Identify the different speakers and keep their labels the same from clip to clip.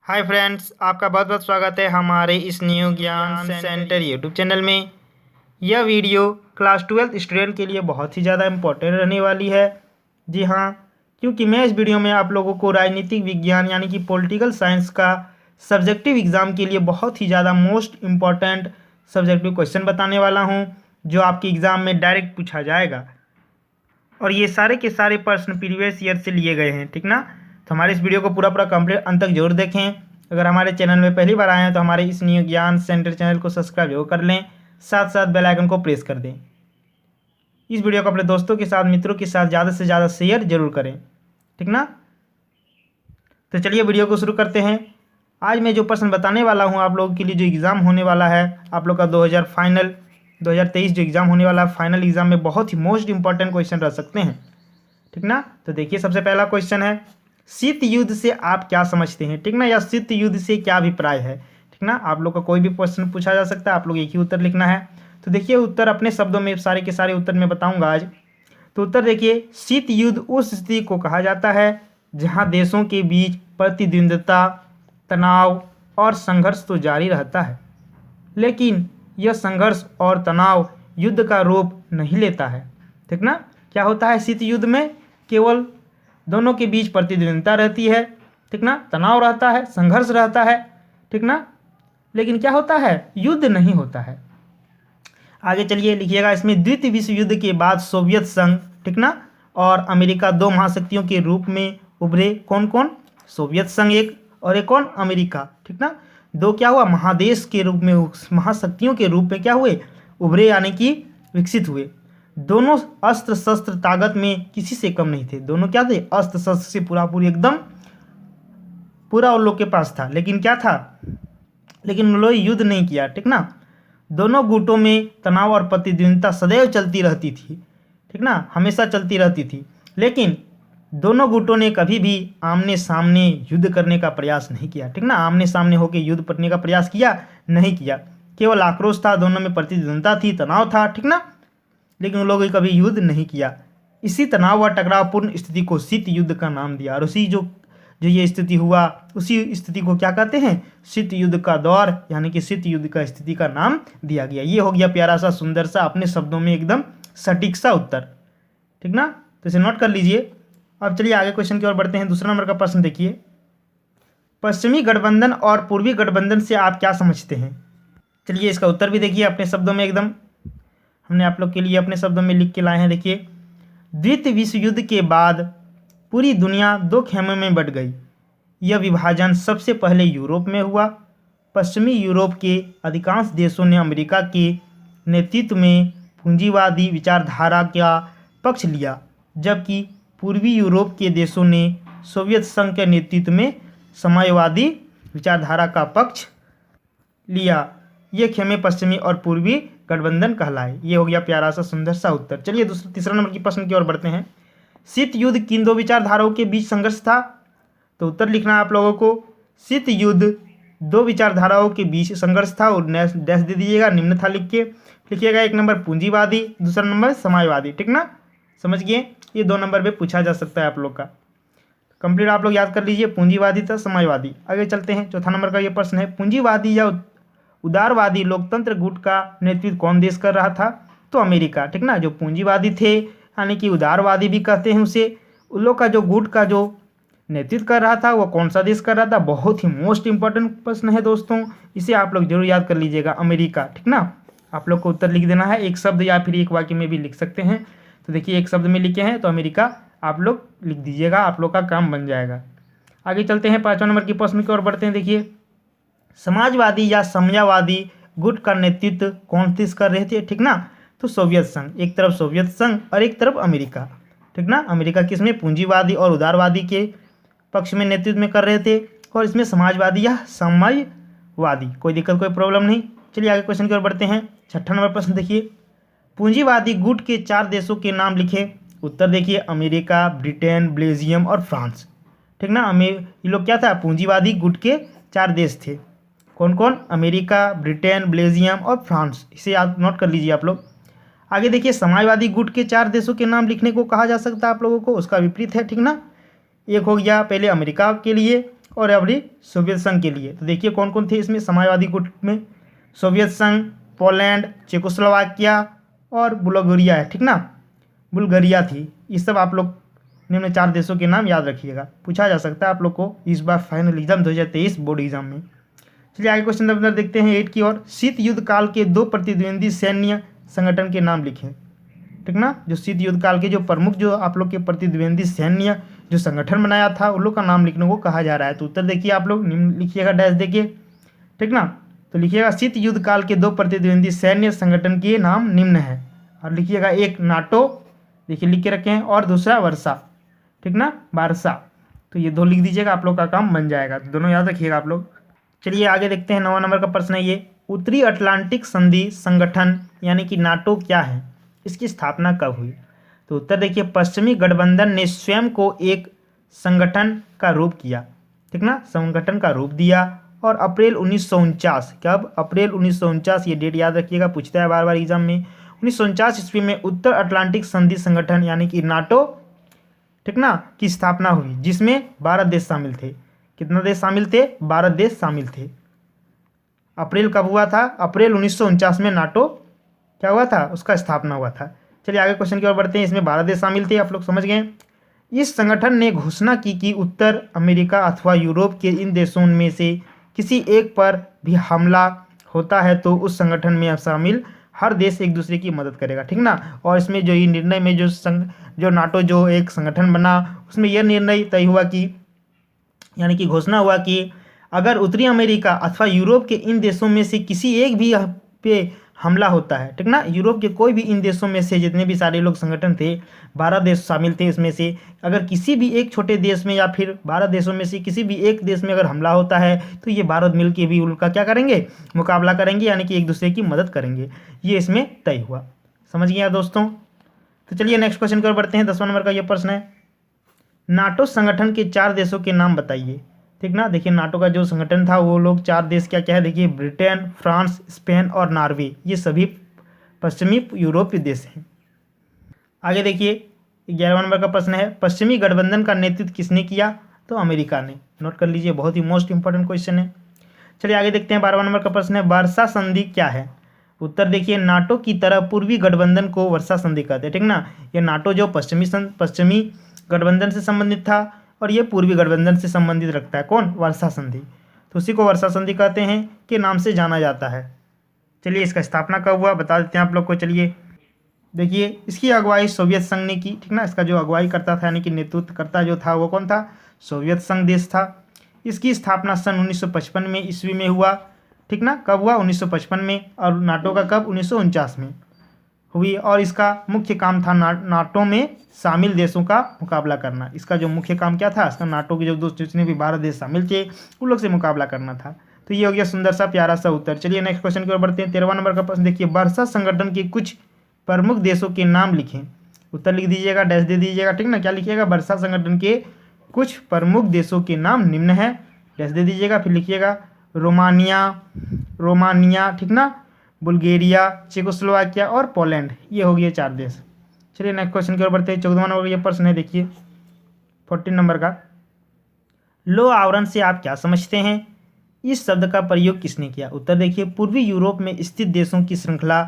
Speaker 1: Hi friends, आपका बहुत बहुत स्वागत है हमारे इस न्यू ज्ञान सेंटर यूट्यूब चैनल में। यह वीडियो क्लास 12 स्टूडेंट के लिए बहुत ही ज़्यादा इम्पोर्टेंट रहने वाली है। जी हाँ, क्योंकि मैं इस वीडियो में आप लोगों को राजनीतिक विज्ञान यानी कि पॉलिटिकल साइंस का सब्जेक्टिव एग्ज़ाम के लिए बहुत ही ज़्यादा मोस्ट इम्पॉर्टेंट सब्जेक्टिव क्वेश्चन बताने वाला हूँ, जो आपके एग्ज़ाम में डायरेक्ट पूछा जाएगा। और ये सारे के सारे प्रश्न प्रीवियस ईयर से लिए गए हैं, ठीक ना। तो हमारे इस वीडियो को पूरा कंप्लीट अंत तक जरूर देखें। अगर हमारे चैनल में पहली बार आए हैं तो हमारे इस न्यू ज्ञान सेंटर चैनल को सब्सक्राइब जरूर कर लें, साथ साथ बेल आइकन को प्रेस कर दें। इस वीडियो को अपने दोस्तों के साथ, मित्रों के साथ ज़्यादा से ज़्यादा शेयर जरूर करें, ठीक ना। तो चलिए वीडियो को शुरू करते हैं। आज मैं जो प्रश्न बताने वाला हूँ आप लोगों के लिए, जो एग्ज़ाम होने वाला है आप लोग का 2023 जो एग्ज़ाम होने वाला है, फाइनल एग्ज़ाम में बहुत ही मोस्ट इंपॉर्टेंट क्वेश्चन रह सकते हैं, ठीक ना। तो देखिए, सबसे पहला क्वेश्चन है, शीत युद्ध से आप क्या समझते हैं, ठीक ना, या शीत युद्ध से क्या अभिप्राय है, ठीक ना। आप लोग का कोई भी क्वेश्चन पूछा जा सकता है, आप लोग एक ही उत्तर लिखना है। तो देखिए, उत्तर अपने शब्दों में सारे के सारे उत्तर मैं बताऊंगा आज। तो उत्तर देखिए, शीत युद्ध उस स्थिति को कहा जाता है जहां देशों के बीच प्रतिद्वंद्विता, तनाव और संघर्ष तो जारी रहता है, लेकिन यह संघर्ष और तनाव युद्ध का रूप नहीं लेता है, ठीक ना। क्या होता है शीत युद्ध में? केवल दोनों के बीच प्रतिद्वंद्विता रहती है, ठीक ना, तनाव रहता है, संघर्ष रहता है, ठीक ना, लेकिन क्या होता है, युद्ध नहीं होता है। आगे चलिए लिखिएगा, इसमें द्वितीय विश्व युद्ध के बाद सोवियत संघ, ठीक ना, और अमेरिका दो महाशक्तियों के रूप में उभरे। कौन कौन? सोवियत संघ एक, और एक कौन? अमेरिका, ठीक ना। दो क्या हुआ, महादेश के रूप में, महाशक्तियों के रूप में क्या हुए, उभरे, यानी कि विकसित हुए। दोनों अस्त्र शस्त्र ताकत में किसी से कम नहीं थे। दोनों क्या थे, अस्त्र शस्त्र से पूरी एकदम पूरा उन लोग के पास था, लेकिन क्या था, लेकिन उन लोग युद्ध नहीं किया, ठीक ना। दोनों गुटों में तनाव और प्रतिद्वंदिता सदैव चलती रहती थी, ठीक ना, हमेशा चलती रहती थी, लेकिन दोनों गुटों ने कभी भी आमने सामने युद्ध करने का प्रयास नहीं किया, ठीक ना। आमने सामने होकर युद्ध करने का प्रयास किया नहीं किया, केवल आक्रोश था, दोनों में प्रतिद्वंदिता थी, तनाव था, ठीक ना, लेकिन उन लोगों ने कभी युद्ध नहीं किया। इसी तनाव व टकरावपूर्ण स्थिति को शीत युद्ध का नाम दिया, और उसी जो ये स्थिति हुआ, उसी स्थिति को क्या कहते हैं, शीत युद्ध का दौर, यानी कि शीत युद्ध का स्थिति का नाम दिया गया। ये हो गया प्यारा सा, सुंदर सा, अपने शब्दों में एकदम सटीक सा उत्तर, ठीक ना। तो इसे नोट कर लीजिए। अब चलिए आगे क्वेश्चन की ओर बढ़ते हैं। दूसरा नंबर का प्रश्न देखिए, पश्चिमी गठबंधन और पूर्वी गठबंधन से आप क्या समझते हैं। चलिए इसका उत्तर भी देखिए अपने शब्दों में, एकदम हमने आप लोग के लिए अपने शब्दों में लिख के लाए हैं। देखिए, द्वितीय विश्व युद्ध के बाद पूरी दुनिया दो खेमों में बंट गई। यह विभाजन सबसे पहले यूरोप में हुआ। पश्चिमी यूरोप के अधिकांश देशों ने अमेरिका के नेतृत्व में पूंजीवादी विचारधारा का पक्ष लिया, जबकि पूर्वी यूरोप के देशों ने सोवियत संघ के नेतृत्व में साम्यवादी विचारधारा का पक्ष लिया। ये खेमे पश्चिमी और पूर्वी गठबंधन कहलाए। ये हो गया प्यारा सा, सुंदर सा उत्तर। चलिए तीसरा नंबर की प्रश्न की ओर बढ़ते हैं। शीत युद्ध किन दो विचारधाराओं के बीच संघर्ष था? तो उत्तर लिखना है आप लोगों को, शीत युद्ध दो विचारधाराओं के बीच संघर्ष था, और डैश दे दीजिएगा, निम्न था लिख के लिखिएगा। एक नंबर पूंजीवादी, दूसरा नंबर साम्यवादी, ठीक ना, समझ गए। ये दो नंबर पे पूछा जा सकता है आप लोग का, कंप्लीट आप लोग याद कर लीजिए, पूंजीवादी था, साम्यवादी। आगे चलते हैं, चौथा नंबर का ये प्रश्न है, पूंजीवादी या उदारवादी लोकतंत्र गुट का नेतृत्व कौन देश कर रहा था? तो अमेरिका, ठीक ना। जो पूंजीवादी थे, यानी कि उदारवादी भी कहते हैं उसे, उन लोग का जो गुट का जो नेतृत्व कर रहा था वो कौन सा देश कर रहा था? बहुत ही मोस्ट इंपॉर्टेंट प्रश्न है दोस्तों, इसे आप लोग जरूर याद कर लीजिएगा, अमेरिका, ठीक ना। आप लोग को उत्तर लिख देना है, एक शब्द या फिर एक वाक्य में भी लिख सकते हैं। तो देखिए, एक शब्द में लिखे हैं तो अमेरिका आप लोग लिख दीजिएगा, आप लोग का काम बन जाएगा। आगे चलते हैं, पाँचवां नंबर की प्रश्न की ओर बढ़ते हैं। देखिए, समाजवादी या साम्यवादी गुट का नेतृत्व कौन देश कर रहे थे, ठीक ना? तो सोवियत संघ, एक तरफ सोवियत संघ और एक तरफ अमेरिका, ठीक ना। अमेरिका किसमें, पूंजीवादी और उदारवादी के पक्ष में नेतृत्व में कर रहे थे, और इसमें समाजवादी या साम्यवादी, कोई दिक्कत कोई प्रॉब्लम नहीं। चलिए आगे क्वेश्चन की ओर बढ़ते हैं। छठा नंबर प्रश्न देखिए, पूंजीवादी गुट के 4 देशों के नाम लिखे। उत्तर देखिए, अमेरिका, ब्रिटेन, बेल्जियम और फ्रांस, ठीक ना। ये लोग क्या था, पूंजीवादी गुट के 4 देश थे। कौन कौन? अमेरिका, ब्रिटेन, बेल्जियम और फ्रांस। इसे याद नोट कर लीजिए आप लोग। आगे देखिए, समाजवादी गुट के 4 देशों के नाम लिखने को कहा जा सकता है आप लोगों को, उसका विपरीत है, ठीक ना। एक हो गया पहले अमेरिका के लिए, और अभी सोवियत संघ के लिए। तो देखिए कौन कौन थे इसमें समाजवादी गुट में, सोवियत संघ, पोलैंड, चेकोस्लोवाकिया और बुल्गारिया है, ठीक ना, बुल्गारिया थी। ये सब आप लोग निम्न 4 देशों के नाम याद रखिएगा, पूछा जा सकता है आप लोग को इस बार फाइनल एग्जाम 2023 बोर्ड एग्जाम में। चलिए आगे क्वेश्चन नंबर देखते हैं 8 की ओर। शीत युद्ध काल के 2 प्रतिद्वंदी सैन्य संगठन के नाम लिखें, ठीक ना। जो शीत युद्ध काल के जो प्रमुख जो आप लोग के प्रतिद्वंदी सैन्य जो संगठन बनाया था उन लोग का नाम लिखने को कहा जा रहा है। तो उत्तर देखिए आप लोग निम्न लिखिएगा, डैश देखिए, ठीक ना। तो लिखिएगा शीत युद्ध काल के 2 प्रतिद्वंदी सैन्य संगठन के नाम निम्न है, और लिखिएगा एक नाटो, देखिए लिख के रखे हैं, और दूसरा वर्षा, ठीक ना, वारसा। तो ये 2 लिख दीजिएगा, आप लोग का काम बन जाएगा। तो दोनों याद रखिएगा आप लोग। चलिए आगे देखते हैं 9वां नंबर का प्रश्न है ये। उत्तरी अटलांटिक संधि संगठन यानी कि नाटो क्या है, इसकी स्थापना कब हुई। तो उत्तर देखिए पश्चिमी गठबंधन ने स्वयं को एक संगठन का रूप किया, ठीक ना, संगठन का रूप दिया, और अप्रैल 1949, कब, अप्रैल 1949, ये डेट याद रखिएगा, पूछता है बार बार एग्जाम में। 1949 ईस्वी में उत्तर अटलांटिक संधि संगठन यानी कि नाटो, ठीक ना, की स्थापना हुई, जिसमें 12 देश शामिल थे। कितना देश शामिल थे, 12 देश शामिल थे। अप्रैल कब हुआ था, अप्रैल 1949 में नाटो क्या हुआ था, उसका स्थापना हुआ था। चलिए आगे क्वेश्चन की ओर बढ़ते हैं। इसमें 12 देश शामिल थे, आप लोग समझ गए। इस संगठन ने घोषणा की कि उत्तर अमेरिका अथवा यूरोप के इन देशों में से किसी एक पर भी हमला होता है तो उस संगठन में शामिल हर देश एक दूसरे की मदद करेगा, ठीक ना। और इसमें जो ये निर्णय में जो नाटो जो एक संगठन बना, उसमें यह निर्णय तय हुआ कि यानी कि घोषणा हुआ कि अगर उत्तरी अमेरिका अथवा यूरोप के इन देशों में से किसी एक भी पे हमला होता है, ठीक ना, यूरोप के कोई भी इन देशों में से जितने भी सारे लोग संगठन थे, 12 देश शामिल थे इसमें से, अगर किसी भी एक छोटे देश में या फिर 12 देशों में से किसी भी एक देश में अगर हमला होता है तो ये 12 मिल के भी उनका क्या करेंगे, मुकाबला करेंगे, यानी कि एक दूसरे की मदद करेंगे। ये इसमें तय हुआ, समझ गए दोस्तों। तो चलिए नेक्स्ट क्वेश्चन की ओर बढ़ते हैं। 10वां नंबर का ये प्रश्न है, नाटो संगठन के 4 देशों के नाम बताइए, ठीक ना। देखिए नाटो का जो संगठन था वो लोग 4 देश क्या क्या है, देखिए ब्रिटेन, फ्रांस, स्पेन और नॉर्वे, ये सभी पश्चिमी यूरोपीय देश हैं। आगे देखिए 11वां नंबर का प्रश्न है, पश्चिमी गठबंधन का नेतृत्व किसने किया, तो अमेरिका ने। नोट कर लीजिए, बहुत ही मोस्ट इंपॉर्टेंट क्वेश्चन है। चलिए आगे देखते हैं 12वां नंबर का प्रश्न है, वर्षा संधि क्या है। उत्तर देखिए नाटो की तरह पूर्वी गठबंधन को वर्षा संधि कहते हैं, ठीक ना। ये नाटो जो पश्चिमी गठबंधन से संबंधित था और ये पूर्वी गठबंधन से संबंधित रखता है, कौन, वर्षा संधि। तो उसी को वर्षा संधि कहते हैं के नाम से जाना जाता है। चलिए इसका स्थापना कब हुआ बता देते हैं आप लोग को। चलिए देखिए इसकी अगुवाई सोवियत संघ ने की, ठीक ना। इसका जो अगुवाई करता था यानी कि नेतृत्व करता जो था वो कौन था, सोवियत संघ देश था। इसकी स्थापना सन 1955 में ईस्वी में हुआ, ठीक ना। कब हुआ, 1955 में। और नाटो का कब, 1949 में हुई। और इसका मुख्य काम था नाटो में शामिल देशों का मुकाबला करना। इसका जो मुख्य काम क्या था, इसका नाटो के जो दोस्त जितने भी 12 देश शामिल थे उन लोग से मुकाबला करना था। तो ये हो गया सुंदर सा प्यारा सा उत्तर। चलिए नेक्स्ट क्वेश्चन की ओर बढ़ते हैं। 13वां नंबर का प्रश्न देखिए, वर्षा संगठन के कुछ प्रमुख देशों के नाम लिखें। उत्तर लिख दीजिएगा, डैश दे दीजिएगा, ठीक ना। क्या लिखिएगा, वर्षा संगठन के कुछ प्रमुख देशों के नाम निम्न है, डैश दे दीजिएगा, फिर लिखिएगा रोमानिया, ठीक ना, बुल्गारिया, चेकोस्लोवाकिया और पोलैंड। ये हो गए 4 देश। चलिए नेक्स्ट क्वेश्चन की ओर बढ़ते हैं। 14वां नंबर ये प्रश्न है, देखिए 14 नंबर का, लो आवरण से आप क्या समझते हैं, इस शब्द का प्रयोग किसने किया। उत्तर देखिए पूर्वी यूरोप में स्थित देशों की श्रृंखला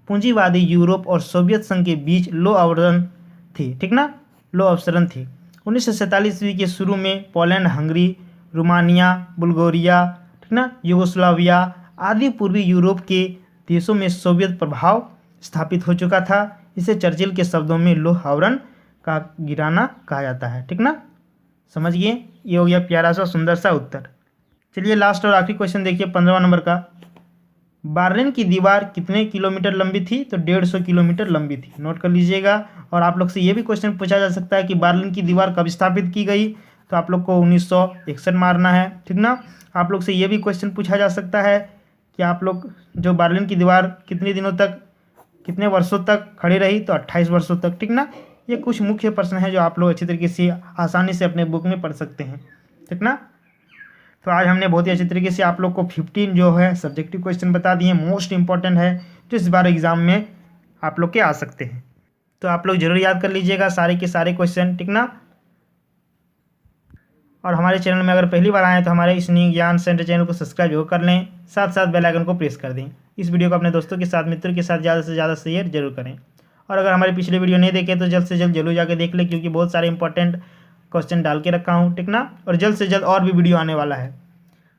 Speaker 1: पूंजीवादी यूरोप और सोवियत संघ के बीच लो आवरण थी, ठीक ना, लो अवसरण थी। 1947 ईस्वी के शुरू में पोलैंड, हंगरी, रोमानिया, बुल्गारिया, ठीक ना, यूगोस्लाविया आदि पूर्वी यूरोप के देशों में सोवियत प्रभाव स्थापित हो चुका था। इसे चर्चिल के शब्दों में लोह आवरण का गिराना कहा जाता है, ठीक ना, समझिए। ये हो गया प्यारा सा सुंदर सा उत्तर। चलिए लास्ट और आखिरी क्वेश्चन देखिए 15वां नंबर का, बर्लिन की दीवार कितने किलोमीटर लंबी थी, तो 150 किलोमीटर लंबी थी। नोट कर लीजिएगा। और आप लोग से ये भी क्वेश्चन पूछा जा सकता है कि बर्लिन की दीवार कब स्थापित की गई, तो आप लोग को 1961 मारना है, ठीक ना। आप लोग से ये भी क्वेश्चन पूछा जा सकता है कि आप लोग जो बर्लिन की दीवार कितने दिनों तक, कितने वर्षों तक खड़ी रही, तो 28 वर्षों तक, ठीक ना। ये कुछ मुख्य प्रश्न है जो आप लोग अच्छी तरीके से आसानी से अपने बुक में पढ़ सकते हैं, ठीक ना। तो आज हमने बहुत ही अच्छी तरीके से आप लोग को 15 जो है सब्जेक्टिव क्वेश्चन बता दिए, मोस्ट इंपॉर्टेंट है जो इस बार एग्जाम में आप लोग के आ सकते हैं। तो आप लोग जरूर याद कर लीजिएगा सारे के सारे क्वेश्चन, ठीक ना। और हमारे चैनल में अगर पहली बार आएँ तो हमारे इस न्यू ज्ञान सेंटर चैनल को सब्सक्राइब जरूर कर लें, साथ साथ बेल आइकन को प्रेस कर दें। इस वीडियो को अपने दोस्तों के साथ, मित्रों के साथ ज़्यादा से ज़्यादा शेयर जरूर करें। और अगर हमारे पिछले वीडियो नहीं देखे तो जल्द से जल्द जरूर जाके देख लें, क्योंकि बहुत सारे इंपॉर्टेंट क्वेश्चन डाल के रखा हूँ, ठीक ना। और जल्द से जल्द और भी वीडियो आने वाला है।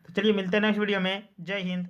Speaker 1: तो चलिए मिलते हैं नेक्स्ट वीडियो में। जय हिंद।